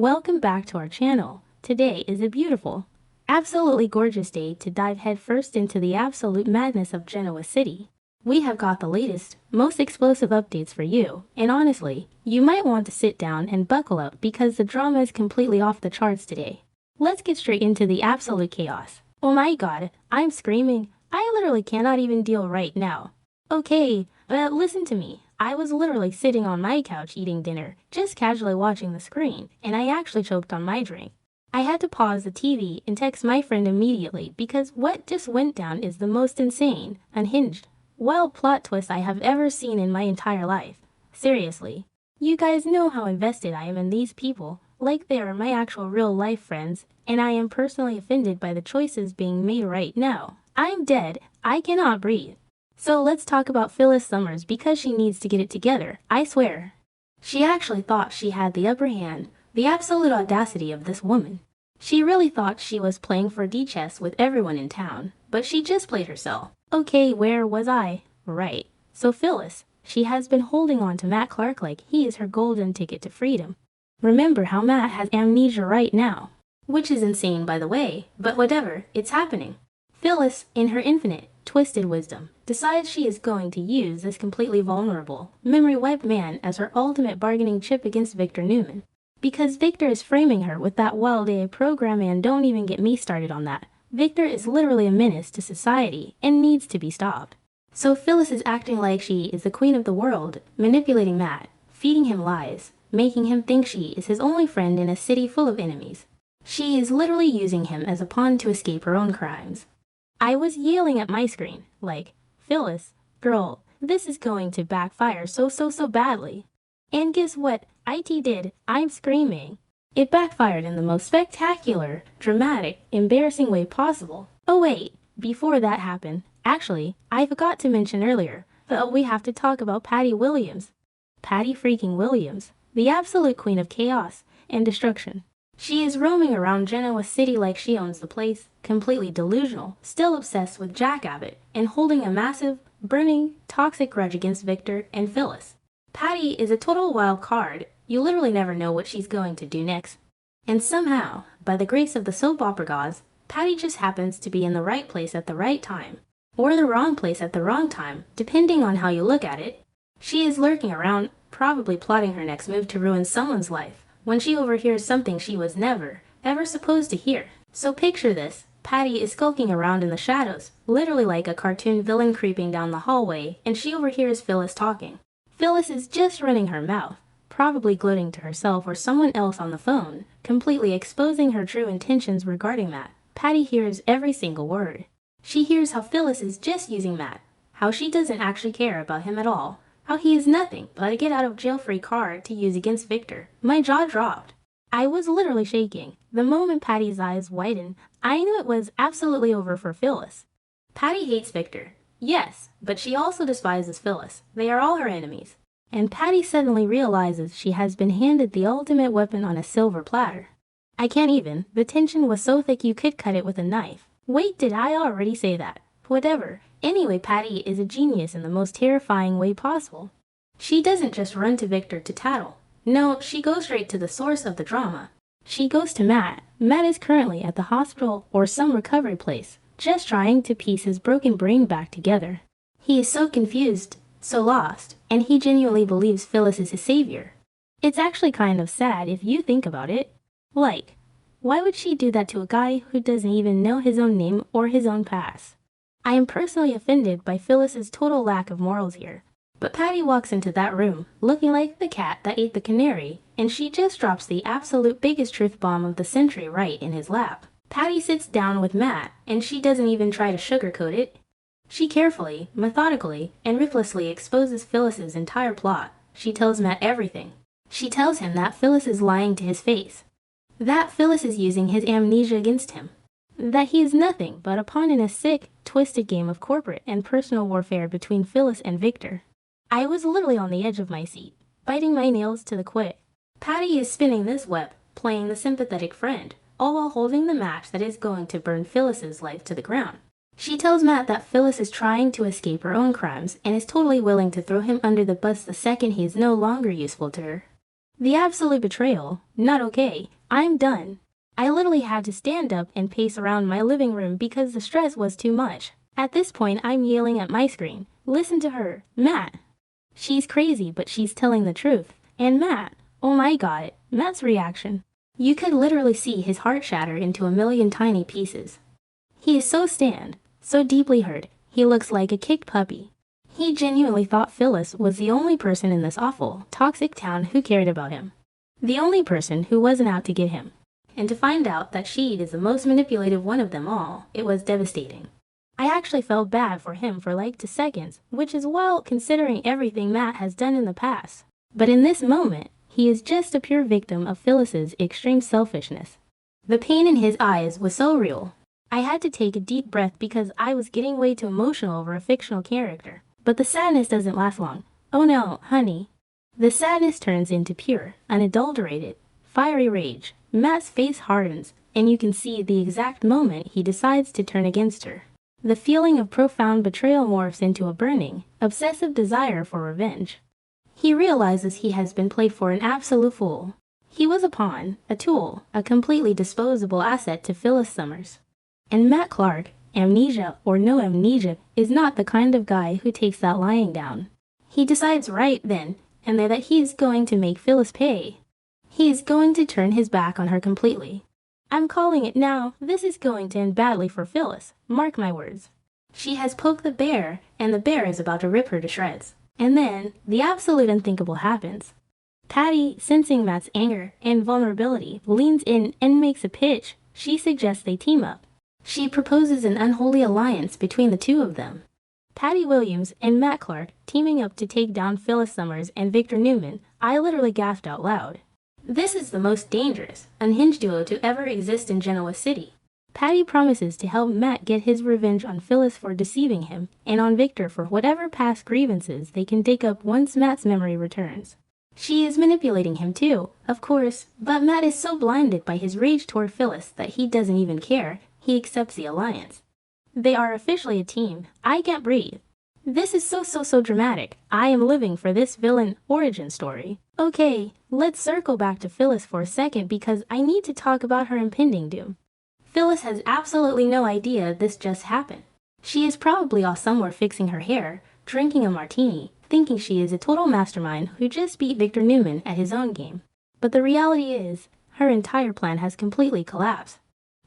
Welcome back to our channel. Today is a beautiful, absolutely gorgeous day to dive headfirst into the absolute madness of Genoa City. We have got the latest, most explosive updates for you, and honestly, you might want to sit down and buckle up because the drama is completely off the charts today. Let's get straight into the absolute chaos. Oh my god, I'm screaming. I literally cannot even deal right now. Okay, listen to me. I was literally sitting on my couch eating dinner, just casually watching the screen, and I actually choked on my drink. I had to pause the TV and text my friend immediately because what just went down is the most insane, unhinged, wild plot twist I have ever seen in my entire life. Seriously. You guys know how invested I am in these people, like they are my actual real-life friends, and I am personally offended by the choices being made right now. I'm dead. I cannot breathe. So let's talk about Phyllis Summers because she needs to get it together, I swear. She actually thought she had the upper hand, the absolute audacity of this woman. She really thought she was playing 4D chess with everyone in town, but she just played herself. Okay, where was I? Right. So Phyllis, she has been holding on to Matt Clark like he is her golden ticket to freedom. Remember how Matt has amnesia right now. Which is insane by the way, but whatever, it's happening. Phyllis, in her infinite, twisted wisdom, decides she is going to use this completely vulnerable, memory-wiped man as her ultimate bargaining chip against Victor Newman. Because Victor is framing her with that wild AI program, and don't even get me started on that. Victor is literally a menace to society and needs to be stopped. So Phyllis is acting like she is the queen of the world, manipulating Matt, feeding him lies, making him think she is his only friend in a city full of enemies. She is literally using him as a pawn to escape her own crimes. I was yelling at my screen, like, Phyllis, girl, this is going to backfire so badly. And guess what? IT did. I'm screaming. It backfired in the most spectacular, dramatic, embarrassing way possible. Oh wait, before that happened, actually, I forgot to mention earlier, but we have to talk about Patty Williams. Patty freaking Williams, the absolute queen of chaos and destruction. She is roaming around Genoa City like she owns the place, completely delusional, still obsessed with Jack Abbott, and holding a massive, burning, toxic grudge against Victor and Phyllis. Patty is a total wild card. You literally never know what she's going to do next. And somehow, by the grace of the soap opera gods, Patty just happens to be in the right place at the right time, or the wrong place at the wrong time, depending on how you look at it. She is lurking around, probably plotting her next move to ruin someone's life, when she overhears something she was never, ever supposed to hear. So picture this. Patty is skulking around in the shadows, literally like a cartoon villain creeping down the hallway, and she overhears Phyllis talking. Phyllis is just running her mouth, probably gloating to herself or someone else on the phone, completely exposing her true intentions regarding Matt. Patty hears every single word. She hears how Phyllis is just using Matt, how she doesn't actually care about him at all, how he is nothing but a get-out-of-jail-free card to use against Victor. My jaw dropped. I was literally shaking. The moment Patty's eyes widened, I knew it was absolutely over for Phyllis. Patty hates Victor. Yes, but she also despises Phyllis. They are all her enemies. And Patty suddenly realizes she has been handed the ultimate weapon on a silver platter. I can't even. The tension was so thick you could cut it with a knife. Wait, did I already say that? Whatever. Anyway, Patty is a genius in the most terrifying way possible. She doesn't just run to Victor to tattle. No, she goes straight to the source of the drama. She goes to Matt. Matt is currently at the hospital or some recovery place, just trying to piece his broken brain back together. He is so confused, so lost, and he genuinely believes Phyllis is his savior. It's actually kind of sad if you think about it. Like, why would she do that to a guy who doesn't even know his own name or his own past? I am personally offended by Phyllis's total lack of morals here. But Patty walks into that room, looking like the cat that ate the canary, and she just drops the absolute biggest truth bomb of the century right in his lap. Patty sits down with Matt, and she doesn't even try to sugarcoat it. She carefully, methodically, and ruthlessly exposes Phyllis's entire plot. She tells Matt everything. She tells him that Phyllis is lying to his face. That Phyllis is using his amnesia against him. That he is nothing but a pawn in a sick, twisted game of corporate and personal warfare between Phyllis and Victor. I was literally on the edge of my seat, biting my nails to the quick. Patty is spinning this web, playing the sympathetic friend, all while holding the match that is going to burn Phyllis's life to the ground. She tells Matt that Phyllis is trying to escape her own crimes and is totally willing to throw him under the bus the second he is no longer useful to her. The absolute betrayal. Not okay. I'm done. I literally had to stand up and pace around my living room because the stress was too much. At this point, I'm yelling at my screen. Listen to her, Matt. She's crazy, but she's telling the truth. And Matt, oh my god, Matt's reaction. You could literally see his heart shatter into a million tiny pieces. He is so stunned, so deeply hurt, he looks like a kicked puppy. He genuinely thought Phyllis was the only person in this awful, toxic town who cared about him. The only person who wasn't out to get him. And to find out that she is the most manipulative one of them all, it was devastating. I actually felt bad for him for like 2 seconds, which is wild considering everything Matt has done in the past. But in this moment, he is just a pure victim of Phyllis's extreme selfishness. The pain in his eyes was so real. I had to take a deep breath because I was getting way too emotional over a fictional character. But the sadness doesn't last long. Oh no, honey. The sadness turns into pure, unadulterated, fiery rage. Matt's face hardens, and you can see the exact moment he decides to turn against her. The feeling of profound betrayal morphs into a burning, obsessive desire for revenge. He realizes he has been played for an absolute fool. He was a pawn, a tool, a completely disposable asset to Phyllis Summers. And Matt Clark, amnesia or no amnesia, is not the kind of guy who takes that lying down. He decides right then and there that he's going to make Phyllis pay. He is going to turn his back on her completely. I'm calling it now, this is going to end badly for Phyllis, mark my words. She has poked the bear, and the bear is about to rip her to shreds. And then, the absolute unthinkable happens. Patty, sensing Matt's anger and vulnerability, leans in and makes a pitch. She suggests they team up. She proposes an unholy alliance between the two of them. Patty Williams and Matt Clark teaming up to take down Phyllis Summers and Victor Newman. I literally gasped out loud. This is the most dangerous, unhinged duo to ever exist in Genoa City. Patty promises to help Matt get his revenge on Phyllis for deceiving him, and on Victor for whatever past grievances they can dig up once Matt's memory returns. She is manipulating him too, of course, but Matt is so blinded by his rage toward Phyllis that he doesn't even care. He accepts the alliance. They are officially a team. I can't breathe. This is so dramatic. I am living for this villain origin story. Okay, let's circle back to Phyllis for a second because I need to talk about her impending doom. Phyllis has absolutely no idea this just happened. She is probably off somewhere fixing her hair, drinking a martini, thinking she is a total mastermind who just beat Victor Newman at his own game. But the reality is, her entire plan has completely collapsed.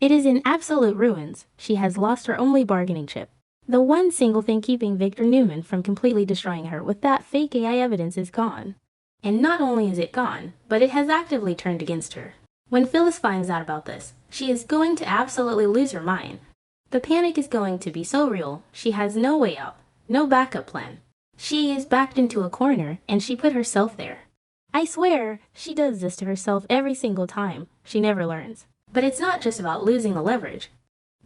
It is in absolute ruins. She has lost her only bargaining chip. The one single thing keeping Victor Newman from completely destroying her with that fake AI evidence is gone. And not only is it gone, but it has actively turned against her. When Phyllis finds out about this, she is going to absolutely lose her mind. The panic is going to be so real, she has no way out, no backup plan. She is backed into a corner, and she put herself there. I swear, she does this to herself every single time. She never learns. But it's not just about losing the leverage.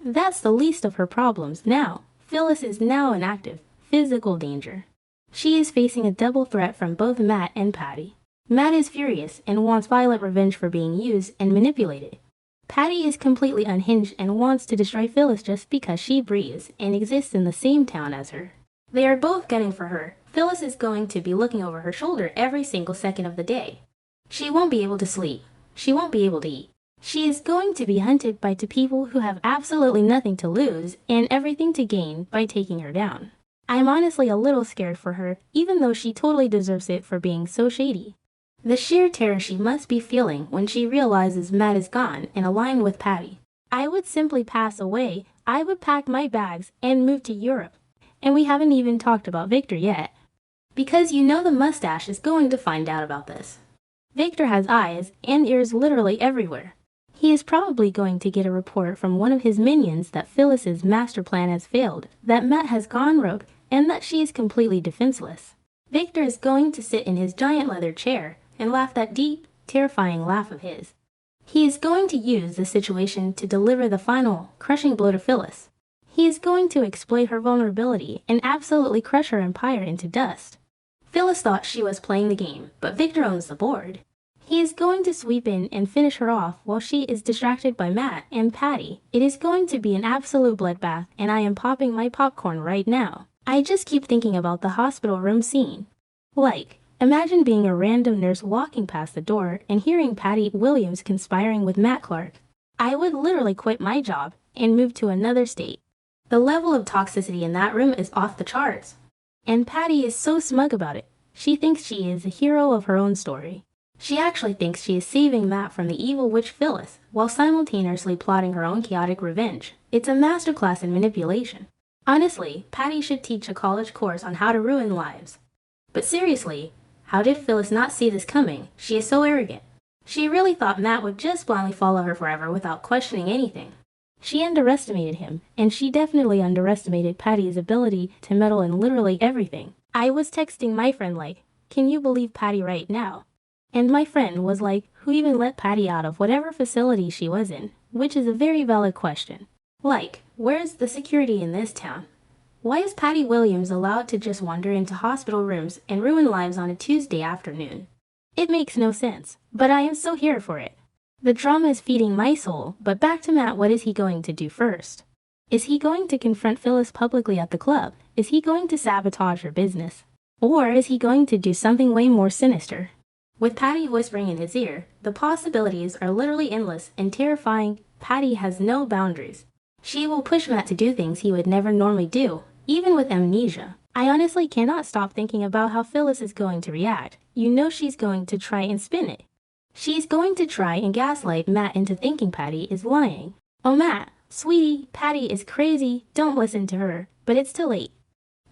That's the least of her problems now. Phyllis is now in active, physical danger. She is facing a double threat from both Matt and Patty. Matt is furious and wants violent revenge for being used and manipulated. Patty is completely unhinged and wants to destroy Phyllis just because she breathes and exists in the same town as her. They are both gunning for her. Phyllis is going to be looking over her shoulder every single second of the day. She won't be able to sleep. She won't be able to eat. She is going to be hunted by two people who have absolutely nothing to lose and everything to gain by taking her down. I'm honestly a little scared for her, even though she totally deserves it for being so shady. The sheer terror she must be feeling when she realizes Matt is gone and aligned with Patty. I would simply pass away. I would pack my bags and move to Europe. And we haven't even talked about Victor yet. Because you know the mustache is going to find out about this. Victor has eyes and ears literally everywhere. He is probably going to get a report from one of his minions that Phyllis's master plan has failed, that Matt has gone rogue, and that she is completely defenseless. Victor is going to sit in his giant leather chair and laugh that deep, terrifying laugh of his. He is going to use the situation to deliver the final, crushing blow to Phyllis. He is going to exploit her vulnerability and absolutely crush her empire into dust. Phyllis thought she was playing the game, but Victor owns the board. He is going to sweep in and finish her off while she is distracted by Matt and Patty. It is going to be an absolute bloodbath, and I am popping my popcorn right now. I just keep thinking about the hospital room scene. Like, Imagine being a random nurse walking past the door and hearing Patty Williams conspiring with Matt Clark. I would literally quit my job and move to another state. The level of toxicity in that room is off the charts. And Patty is so smug about it. She thinks she is the hero of her own story. She actually thinks she is saving Matt from the evil witch Phyllis, while simultaneously plotting her own chaotic revenge. It's a masterclass in manipulation. Honestly, Patty should teach a college course on how to ruin lives. But seriously, how did Phyllis not see this coming? She is so arrogant. She really thought Matt would just blindly follow her forever without questioning anything. She underestimated him, and she definitely underestimated Patty's ability to meddle in literally everything. I was texting my friend like, "Can you believe Patty right now?" And my friend was like, "Who even let Patty out of whatever facility she was in?" Which is a very valid question. Like, where's the security in this town? Why is Patty Williams allowed to just wander into hospital rooms and ruin lives on a Tuesday afternoon? It makes no sense, but I am so here for it. The drama is feeding my soul, but back to Matt, what is he going to do first? Is he going to confront Phyllis publicly at the club? Is he going to sabotage her business? Or is he going to do something way more sinister? With Patty whispering in his ear, the possibilities are literally endless and terrifying. Patty has no boundaries. She will push Matt to do things he would never normally do, even with amnesia. I honestly cannot stop thinking about how Phyllis is going to react. You know she's going to try and spin it. She's going to try and gaslight Matt into thinking Patty is lying. Oh Matt, sweetie, Patty is crazy, don't listen to her, but it's too late.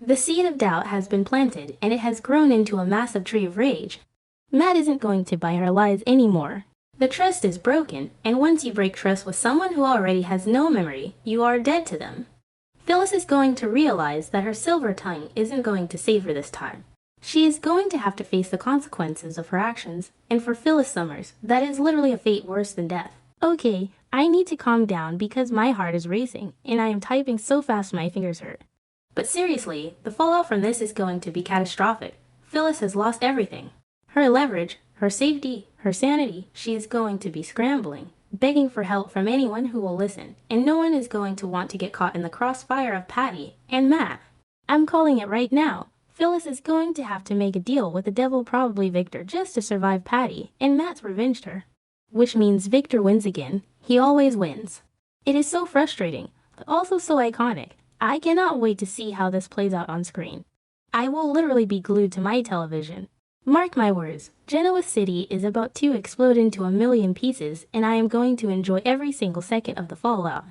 The seed of doubt has been planted and it has grown into a massive tree of rage. Matt isn't going to buy her lies anymore. The trust is broken, and once you break trust with someone who already has no memory, you are dead to them. Phyllis is going to realize that her silver tongue isn't going to save her this time. She is going to have to face the consequences of her actions, and for Phyllis Summers, that is literally a fate worse than death. Okay, I need to calm down because my heart is racing, and I am typing so fast my fingers hurt. But seriously, the fallout from this is going to be catastrophic. Phyllis has lost everything. Her leverage, her safety, her sanity. She is going to be scrambling, begging for help from anyone who will listen, and no one is going to want to get caught in the crossfire of Patty and Matt. I'm calling it right now. Phyllis is going to have to make a deal with the devil, probably Victor, just to survive Patty, and Matt's revenged her. Which means Victor wins again. He always wins. It is so frustrating, but also so iconic. I cannot wait to see how this plays out on screen. I will literally be glued to my television. Mark my words, Genoa City is about to explode into a million pieces, and I am going to enjoy every single second of the fallout.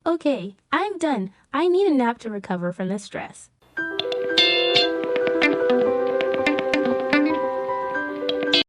Okay, I'm done. I need a nap to recover from this stress.